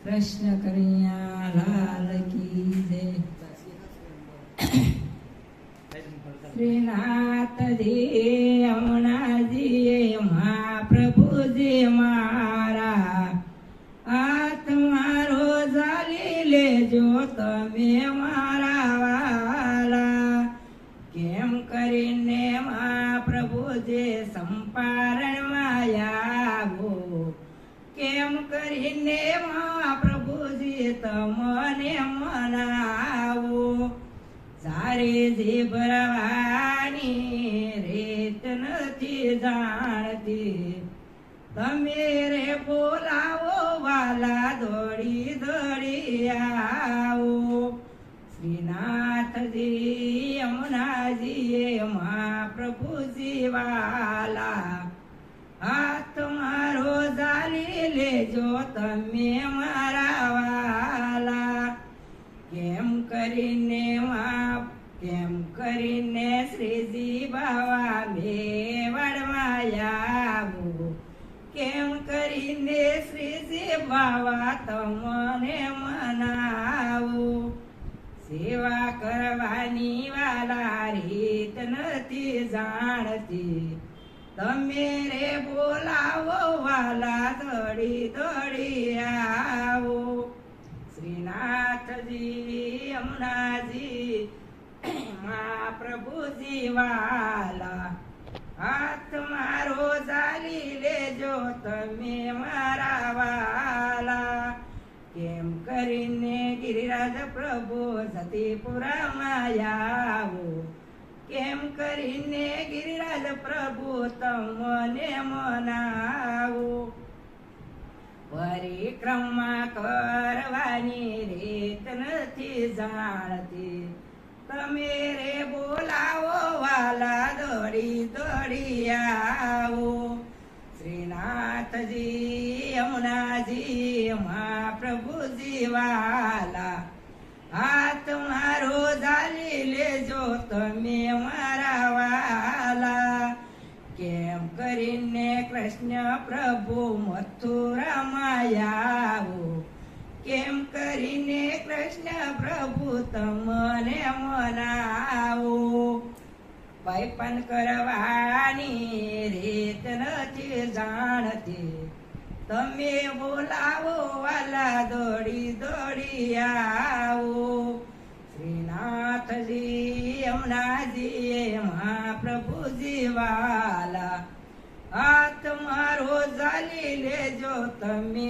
કૃષ્ણ કનૈયા લાલ કી જય. શ્રીનાથજી યમુનાજી મહાપ્રભુજી મારા હાથ મારો ઝાલી લેજો તમે મારા વાલા. કેમ કરીને મહાપ્રભુજી સંપારણમાં આવો, કેમ કરીને મહાપ્રભુજી તમને મનાવો. સારી જીભરવાની રીત નથી જાણતી, તમે રે બોલાવો વાલા દોડી દોડી આવો. શ્રીનાથજી યમુનાજી મહાપ્રભુજી વાલા હાથ મારો ઝાલી લેજો તમે મારા વાલા. કેમ કરીને શ્રીજી બાવા મેવાડમાં આવો, કેમ કરીને શ્રીજી બાવા તમને મનાવો. સેવા કરવાની વાલા રીત નથી જાણતી, તમે રે બોલાવો વાલા દોડી દોડી આવો. શ્રીનાથજી યમુનાજી મહાપ્રભુજી વાલા હાથ મારો ઝાલી લેજો તમે મારા વાલા. કેમ કરીને ગિરિરાજ પ્રભુ સતીપુરામાં આવો, કેમ કરીને ગિરિરાજ પ્રભુ તમને મનાવો. પરિક્રમા કરવાની રીત નથી જાણતી, તમે રે બોલાવો વાલા દોડી દોડી આવો. શ્રીનાથજી યમુનાજી મહાપ્રભુજી વાલા હાથ મારો ઝાલી લેજો તમે મારા વાલા. કેમ કરીને કૃષ્ણ પ્રભુ મથુરામાં આવો, કેમ કરીને કૃષ્ણ પ્રભુ તમને મનાવો. પાયપન કરવાની રીત નથી જાણતી, તમે બોલાવો વાલા દોડી દોડી આવો. શ્રીનાથજી યમુનાજી મહાપ્રભુજી વાલા હાથ મારો ઝાલી લેજો તમે